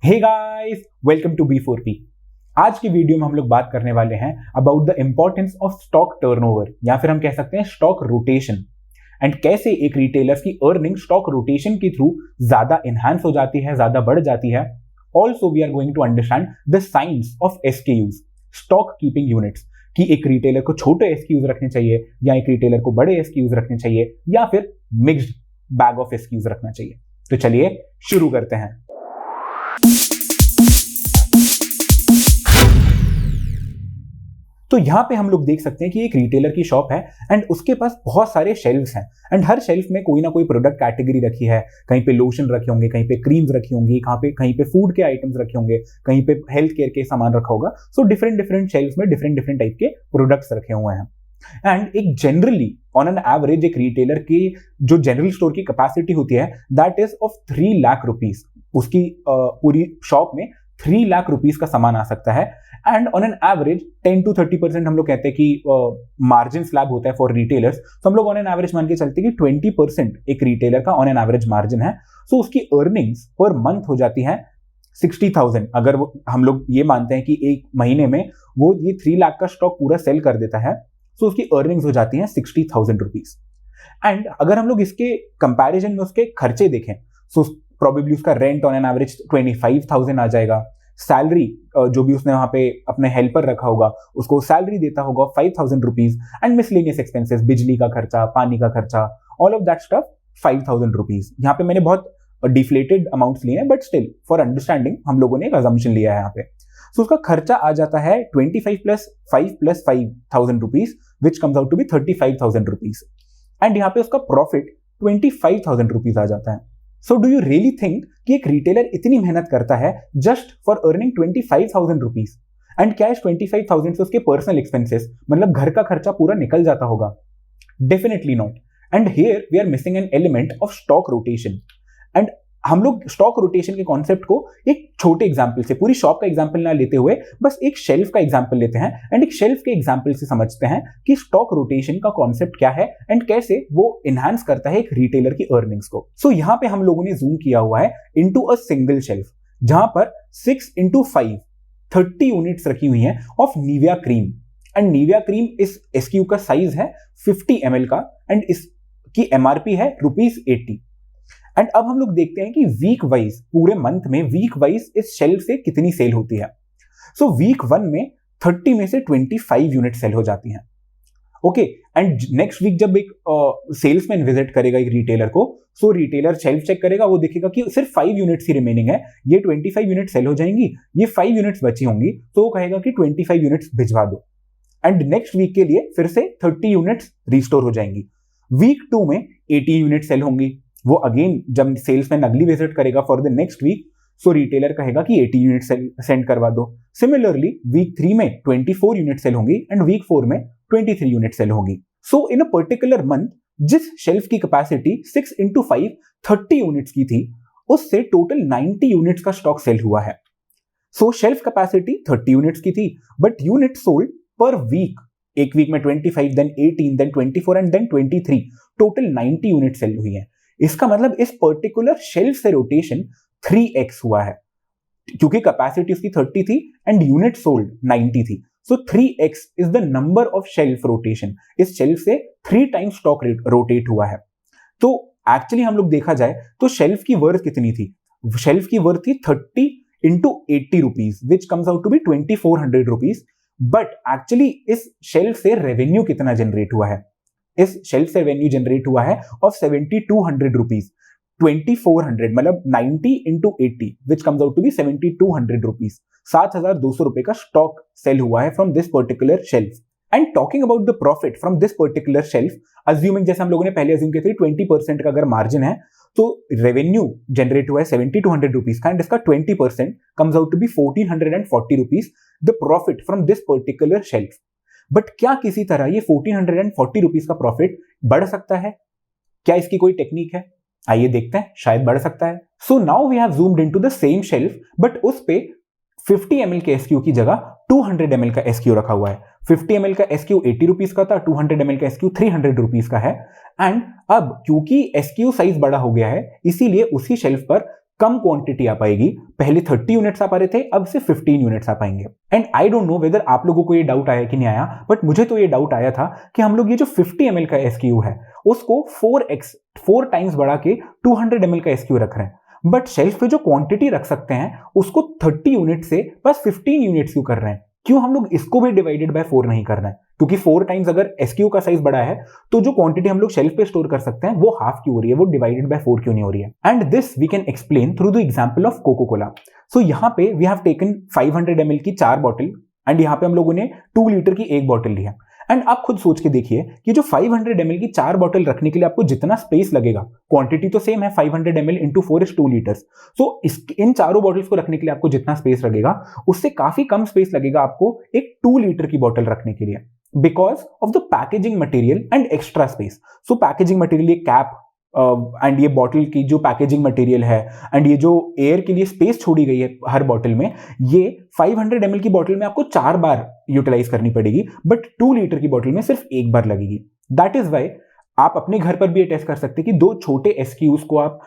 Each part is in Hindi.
Hey guys, welcome to B4P। आज की वीडियो में हम लोग बात करने वाले हैं about the importance of stock turnover या फिर हम कह सकते हैं स्टॉक रोटेशन एंड कैसे एक रिटेलर की अर्निंग स्टॉक रोटेशन के थ्रू ज्यादा एनहांस हो जाती है, ज्यादा बढ़ जाती है। Also we are going to understand the science of SKUs, stock keeping units, कि एक रिटेलर को छोटे SKUs रखने चाहिए या एक रिटेलर को बड़े SKUs रखने चाहिए या फिर मिक्स्ड बैग ऑफ SKUs रखना चाहिए। तो चलिए शुरू करते हैं। तो यहां पे हम लोग देख सकते हैं कि एक रिटेलर की शॉप है एंड उसके पास बहुत सारे शेल्फ्स हैं एंड हर शेल्फ में कोई ना कोई प्रोडक्ट कैटेगरी रखी है। कहीं पे लोशन रखे होंगे, कहीं पे क्रीम्स रखी होंगी, कहीं पे फूड के आइटम्स रखे होंगे, कहीं पे हेल्थ केयर के सामान रखा होगा। सो डिफरेंट डिफरेंट शेल्फ में डिफरेंट डिफरेंट टाइप के प्रोडक्ट्स रखे हुए हैं। एंड एक जनरली ऑन एन एवरेज एक रिटेलर की जो जनरल स्टोर की कैपेसिटी होती है that is of 3 lakh rupees. उसकी पूरी शॉप में 3 लाख रुपीज का सामान आ सकता है and on an average 10 to 30% हम लोग कहते हैं कि मार्जिन स्लैब होता है फॉर रिटेलर्स। तो हम लोग ऑन एन एवरेज मान के चलते हैं कि 20% एक रिटेलर का ऑन एन एवरेज मार्जिन है। सो उसकी अर्निंग्स पर मंथ हो जाती है 60,000। अगर हम लोग ये मानते हैं कि एक महीने में वो ये 3 लाख का स्टॉक पूरा सेल कर देता है, सो उसकी अर्निंग्स हो जाती हैं 60,000 रुपीज। एंड अगर हम लोग इसके कंपैरिजन में उसके खर्चे देखें, सो प्रोबेबली उसका रेंट ऑन एन एवरेज 25,000 आ जाएगा। सैलरी जो भी उसने वहां पे अपने हेल्पर रखा होगा उसको सैलरी देता होगा 5,000 रुपीज एंड मिसलेनियस एक्सपेंसेस, बिजली का खर्चा, पानी का खर्चा, all of that stuff 5,000 rupees. यहाँ पे मैंने बहुत डिफ्लेटेड अमाउंट्स लिए हैं बट स्टिल फॉर अंडरस्टैंडिंग हम लोगों ने एक अजम्पशन लिया है यहाँ पे। सो उसका खर्चा आ जाता है 25 + 5 + 5,000 rupees which comes out to be 35,000 rupees and यहाँ पे उसका प्रॉफिट 25,000 रुपीज आ जाता है। So do you really think कि एक रिटेलर इतनी मेहनत करता है just for earning 25,000 rupees? And क्या इस 25,000 से उसके पर्सनल एक्सपेंसेस मतलब घर का खर्चा पूरा निकल जाता होगा? Definitely not. And here we are missing an element of stock rotation. And हम लोग स्टॉक रोटेशन के कॉन्सेप्ट को एक छोटे एग्जाम्पल से, पूरी शॉप का एग्जाम्पल ना लेते हुए बस एक शेल्फ का एग्जाम्पल लेते हैं एंड एक शेल्फ के एग्जाम्पल से समझते हैं कि स्टॉक रोटेशन का कॉन्सेप्ट क्या है एंड कैसे वो एनहांस करता है एक रिटेलर की अर्निंग्स को। सो यहां पे हम लोगों ने जूम किया हुआ है इनटू अ सिंगल शेल्फ जहां पर 6 × 5 30 यूनिट्स रखी हुई हैं of Nivea cream. And Nivea cream इस SKU का साइज है 50 ml का एंड इसकी MRP है ₹80। एंड अब हम लोग देखते हैं कि वीक वाइज, पूरे मंथ में वीक वाइज इस शेल्फ से कितनी सेल होती है। सो वीक 1 में 30 में से 25 यूनिट सेल हो जाती हैं। ओके, एंड नेक्स्ट वीक जब एक सेल्समैन विजिट करेगा एक रिटेलर को, सो रिटेलर शेल्फ चेक करेगा, वो देखेगा कि सिर्फ 5 यूनिट्स ही रिमेनिंग है, ये 25 यूनिट सेल हो जाएंगी, ये 5 यूनिट्स बची होंगी, तो वो कहेगा कि 25 यूनिट्स भिजवा दो एंड नेक्स्ट वीक के लिए फिर से 30 यूनिट्स रिस्टोर हो जाएंगी। वीक 2 में 80 यूनिट सेल होंगी, वो अगेन जब सेल्समैन अगली विजिट करेगा for the next week, so retailer कहेगा कि 80 यूनिट सेंड करवा दो। सिमिलरली वीक 3 में 24 यूनिट सेल होंगी एंड वीक 4 में 23 यूनिट सेल होंगी। So in a particular month जिस शेल्फ की कैपेसिटी 6 × 5 30 यूनिट्स की थी, उससे टोटल 90 यूनिट्स का स्टॉक सेल हुआ है। सो शेल्फ कैपेसिटी 30 यूनिट्स की थी but unit sold per week, एक वीक में 25, then 18, then 24 and then 23, total 90 unit sale हुई है। इसका मतलब इस पर्टिकुलर शेल्फ से रोटेशन 3x हुआ है क्योंकि कैपेसिटी उसकी 30 थी एंड यूनिट सोल्ड 90 थी। सो 3x is the number of shelf rotation. इस शेल्फ से 3 टाइम्स स्टॉक रोटेट हुआ है। तो एक्चुअली हम लोग देखा जाए तो शेल्फ की वर्थ कितनी थी? शेल्फ की वर्थ थी 30 × 80 rupees which comes out to be 2400 rupees. But actually इस शेल्फ से रेवेन्यू कितना जनरेट हुआ है? इस शेल्फ से रेवेन्यू जनरेट हुआ है ऑफ 7,200 रुपीज। 2400 मतलब 90 × 80 which comes out to be 7,200 rupees. 7,200 रुपए का स्टॉक सेल हुआ है from this particular shelf. And talking about the profit from this particular shelf, assuming जैसे हम लोगों ने पहले अज्यूम किया था 20% का अगर मार्जिन है, तो रेवेन्यू जनरेट हुआ है 7,200 रुपीज का एंड इसका 20% comes out to be 1,440 rupees the profit from this particular shelf. But क्या किसी तरह ये 1,440 रुपीज का प्रॉफिट बढ़ सकता है? क्या इसकी कोई टेक्निक है? आइए देखते हैं, शायद बढ़ सकता है। So now we have zoomed into the same shelf but उस पे 50 ml के SKU की जगह 200 ml का SKU रखा हुआ है। 50 ml का SKU 80 रुपीज का था, 200 ml का SKU 300 रुपीज का है। एंड अब क्योंकि SKU साइज बड़ा हो गया है इसीलिए उसी शेल्फ पर कम क्वांटिटी आ पाएगी। पहले 30 यूनिट्स आ पा रहे थे, अब से 15 यूनिट्स आ पाएंगे। And I don't know whether आप लोगों को ये डाउट आया कि नहीं आया, बट मुझे तो ये डाउट आया था कि हम लोग ये जो 50 ml का SKU है उसको 4 टाइम्स बढ़ा के 200 ml का SKU रख रहे हैं, बट शेल्फ पे जो क्वांटिटी रख सकते हैं उसको 30 यूनिट से बस 15 यूनिट्स क्यों कर रहे हैं? क्यों हम लोग इसको भी डिवाइडेड बाय 4 नहीं कर रहे हैं? क्योंकि 4 टाइम्स अगर SKU का साइज बड़ा है तो जो क्वांटिटी हम लोग शेल्फ पे स्टोर कर सकते हैं वो हाफ क्यों हो रही है, वो डिवाइडेड बाय 4 क्यों नहीं हो रही है? And this we can explain through the example of Coca Cola. So यहां पे वी हैव टेकन 500 ml की 4 बॉटल एंड यहां पे हम लोगों ने 2 लीटर की एक बॉटल ली है। एंड आप खुद सोच के देखिए कि जो 500 ml की 4 बॉटल रखने के लिए आपको जितना स्पेस लगेगा, क्वांटिटी तो सेम है 500 ml इंटू 4 इज 2 लीटर्स। सो इन चारों बॉटल्स को रखने के लिए आपको जितना स्पेस लगेगा उससे काफी कम स्पेस लगेगा आपको एक 2 लीटर की बॉटल रखने के लिए, because of the packaging material and extra space. So packaging material, ये कैप एंड ये बॉटल की जो पैकेजिंग मटेरियल है एंड ये जो एयर के लिए स्पेस छोड़ी गई है हर बॉटल में, ये 500 ml की बॉटल में आपको 4 बार यूटिलाइज करनी पड़ेगी, बट 2 लीटर की बॉटल में सिर्फ एक बार लगेगी। दैट इज वाई आप अपने घर पर भी ये टेस्ट कर सकते हैं कि 2 छोटे SKUs को आप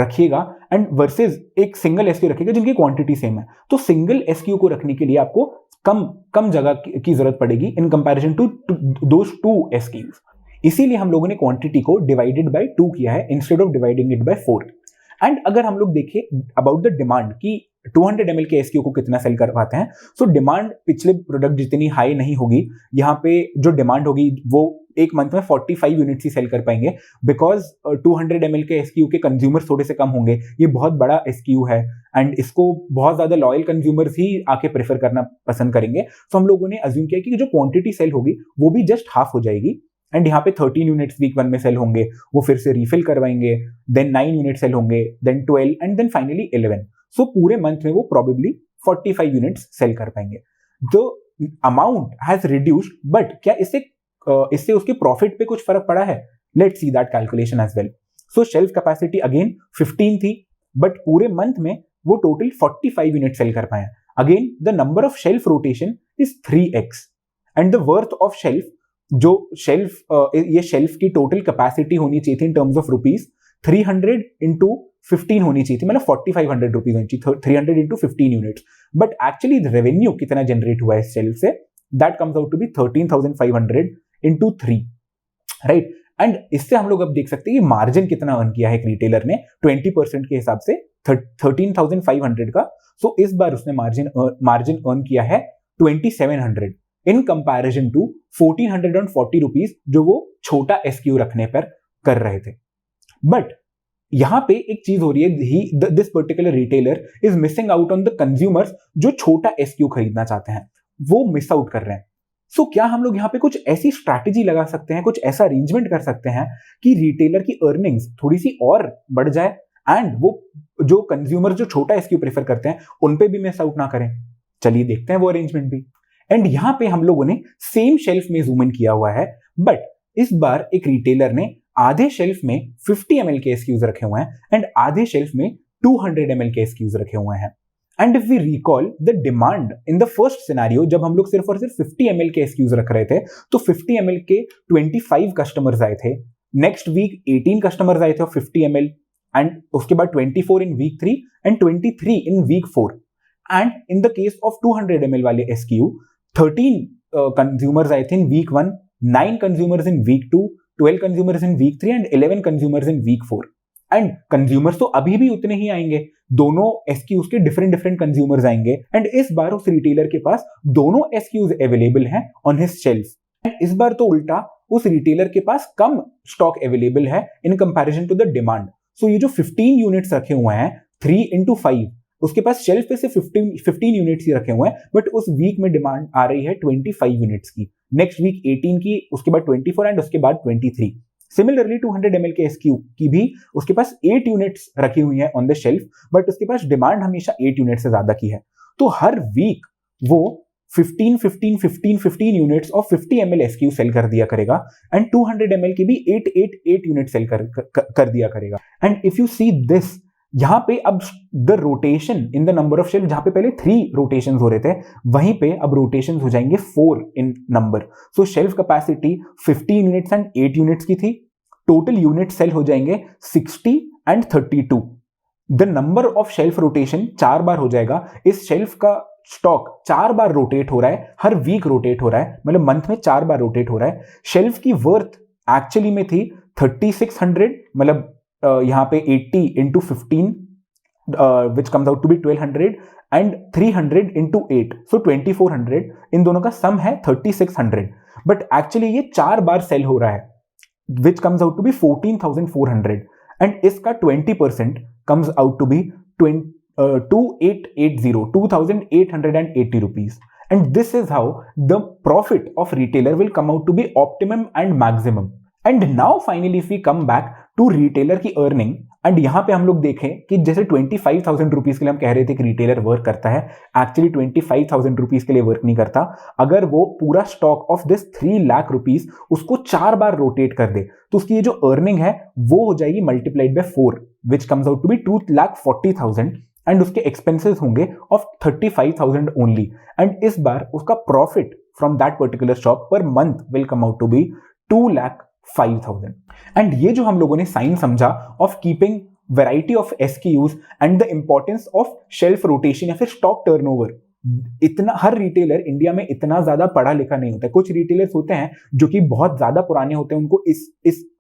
रखिएगा एंड वर्सेस एक सिंगल SKU रखिएगा जिनकी क्वांटिटी सेम है। तो सिंगल SKU को रखने के लिए आपको कम जगह की जरूरत पड़ेगी in comparison to those 2 SKUs। इसीलिए हम लोगों ने क्वांटिटी को डिवाइडेड बाय 2 किया है instead of dividing it by 4। And अगर हम लोग देखें अबाउट द डिमांड कि 200 ml के SKU को कितना सेल कर पाते हैं, सो डिमांड पिछले प्रोडक्ट जितनी हाई नहीं होगी, यहाँ पे जो डिमांड होगी वो एक मंथ में 45 यूनिट्स ही सेल कर पाएंगे, बिकॉज 200 ml के SKU के कंज्यूमर्स थोड़े से कम होंगे। ये बहुत बड़ा SKU है एंड इसको बहुत ज्यादा लॉयल कंज्यूमर्स ही आके प्रेफर करना पसंद करेंगे। तो हम लोगों ने अज्यूम किया कि जो क्वांटिटी सेल होगी वो भी जस्ट हाफ हो जाएगी एंड यहाँ पे 13 यूनिट्स वीक 1 में सेल होंगे, वो फिर से रिफिल करवाएंगे, देन 9 यूनिट सेल होंगे, देन 12 एंड देन फाइनली 11। सो पूरे मंथ में वो प्रोबेबली 45 यूनिट्स सेल कर पाएंगे। The amount has reduced, but क्या इससे उसके प्रॉफिट पे कुछ फर्क पड़ा है? Let's see that calculation as well. So shelf capacity again 15 थी, बट पूरे मंथ में वो टोटल 45 यूनिट सेल कर पाए। Again the number of shelf rotation is 3x and the worth of shelf, जो ये शेल्फ की टोटल कैपेसिटी होनी चाहिए थी in terms of rupees 300 into 15 होनी चाहिए थी, मतलब 4500 रुपीज होनी चाहिए, 300 into 15 units. But actually revenue कितना जनरेट हुआ है इस शेल्फ से, that comes out to be 13,500 into 3, right. And इससे हम लोग अब देख सकते हैं कि मार्जिन कितना अर्न किया है एक रिटेलर ने 20% के हिसाब से 13,500 का। सो इस बार उसने मार्जिन अर्न किया है 2700 इन कंपैरिजन टू 1440 रुपीज जो वो छोटा SKU रखने पर कर रहे थे। बट यहां पे एक चीज हो रही है, this particular retailer is missing out on the consumers जो छोटा SKU खरीदना चाहते हैं, वो मिस आउट कर रहे हैं। सो क्या हम लोग यहाँ पे कुछ ऐसी स्ट्रैटेजी लगा सकते हैं, कुछ ऐसा अरेंजमेंट कर सकते हैं कि रिटेलर की अर्निंग्स थोड़ी सी और बढ़ जाए एंड वो जो कंज्यूमर जो छोटा SKU प्रेफर करते हैं उन पे भी मिस आउट ना करें? चलिए देखते हैं वो अरेंजमेंट भी। एंड यहां पे हम लोगों ने सेम शेल्फ में जूम इन किया हुआ है, बट इस बार एक रिटेलर ने आधे शेल्फ में 50 ml के SKUs रखे हुए हैं एंड आधे शेल्फ में 200 ml के SKUs रखे हुए हैं। And if we recall the demand in the first scenario, जब हम लोग सिर्फ और सिर्फ 50 ml के SKUs रख रहे थे, तो 50 ml के 25 कस्टमर्स आए थे, नेक्स्ट वीक 18 कस्टमर्स आए थे ऑफ 50 ml, एंड उसके बाद 24 in week 3 and 23 in week 4। And in the case of 200 ml वाले SKU 13 consumers आए थे in week 1, 9 consumers in week 2, 12 consumers in week 3 and 11 consumers in week 4। And consumers तो अभी भी उतने ही आएंगे, दोनों SKUs के डिफरेंट कंज्यूमर्स आएंगे एंड इस बार उस रिटेलर के पास दोनों SKUs अवेलेबल हैं ऑन हिज शेल्फ। एंड इस बार तो उल्टा उस रिटेलर के पास कम स्टॉक अवेलेबल है in comparison to the demand. So ये जो 15 यूनिट्स रखे हुए हैं 3 into 5, उसके पास शेल्फ पे से 15 यूनिट्स ही रखे हुए हैं, बट उस वीक में डिमांड आ रही है 25 यूनिट्स की, नेक्स्ट वीक 18 की, उसके बाद 24 एंड उसके बाद 23। सिमिलरली 200 ml के SKU की भी उसके पास 8 यूनिट्स रखी हुई हैं ऑन द शेल्फ, बट उसके पास डिमांड हमेशा 8 यूनिट से ज्यादा की है। तो हर वीक वो 15 units of 50 ml SKU sale कर दिया करेगा एंड 200 ml की भी 8 यूनिट सेल कर दिया करेगा। And if you see this, यहां पे अब the rotation in the number of shelf, जहां पे पहले 3 रोटेशन हो रहे थे, वहीं पे अब रोटेशन हो जाएंगे 4 in number. So shelf capacity 15 units and 8 units की थी, टोटल यूनिट सेल हो जाएंगे 60 and 32। The number of shelf rotation 4 बार हो जाएगा। इस शेल्फ का स्टॉक 4 बार रोटेट हो रहा है, हर वीक रोटेट हो रहा है, मतलब मंथ में 4 बार रोटेट हो रहा है। शेल्फ की वर्थ एक्चुअली में थी 3600, मतलब यहां पे 80 into 15 which comes out to be 1200 and 300 into 8 so 2400। इन दोनों का सम है 3600, बट एक्चुअली ये 4 बार सेल हो रहा है which comes out to be 14,400 and इसका 20% comes out to be 2880 rupees, and this is how the profit of retailer will come out to be optimum and maximum. And now finally if we come back to retailer की earning, एंड यहां पे हम लोग देखें कि जैसे 25,000 रुपीज के लिए हम कह रहे थे कि रिटेलर वर्क करता है, एक्चुअली 25,000 रुपीज के लिए वर्क नहीं करता। अगर वो पूरा stock of this 3 lakh rupees उसको 4 बार रोटेट कर दे तो उसकी ये जो अर्निंग है वो हो जाएगी multiplied by 4 which comes out to be 2,40,000 and उसके एक्सपेंसेस होंगे ऑफ 35,000 ओनली, एंड इस बार उसका profit from that particular shop पर month will come out to be 2,05,000। And ये जो हम लोगों ने साइन समझा of keeping variety of SKUs and the importance of shelf rotation या फिर स्टॉक टर्नओवर, इतना हर रिटेलर इंडिया में इतना ज्यादा पढ़ा लिखा नहीं होता है। कुछ रिटेलर्स होते हैं जो कि बहुत ज्यादा पुराने होते हैं, उनको इस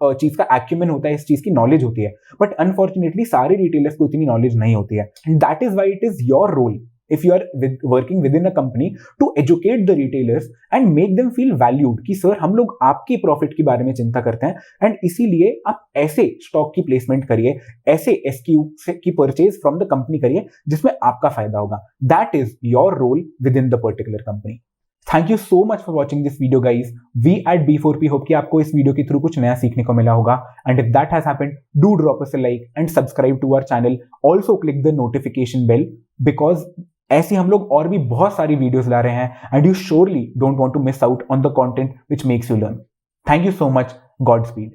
चीज का एक्यूमेन होता है, इस चीज की नॉलेज होती है, बट अनफॉर्चुनेटली सारे रिटेलर्स को इतनी नॉलेज नहीं होती है। That is why it is your role if you are working within a company to educate the retailers and make them feel valued कि सर हम लोग आपकी प्रॉफिट के बारे में चिंता करते हैं, एंड इसीलिए आप ऐसे स्टॉक की प्लेसमेंट करिए, ऐसे SKU की परचेज फ्रॉम द कंपनी करिए जिसमें आपका फायदा होगा। That is your role within the particular company. Thank you so much for watching this video guys. We at B4P hope कि आपको इस वीडियो के थ्रू कुछ नया सीखने को मिला होगा, and if that has happened do drop us a like and subscribe to our channel, also click the notification bell because ऐसी हम लोग और भी बहुत सारी वीडियोस ला रहे हैं, and you surely don't want to miss out on the content which makes you learn. Thank you so much, God speed.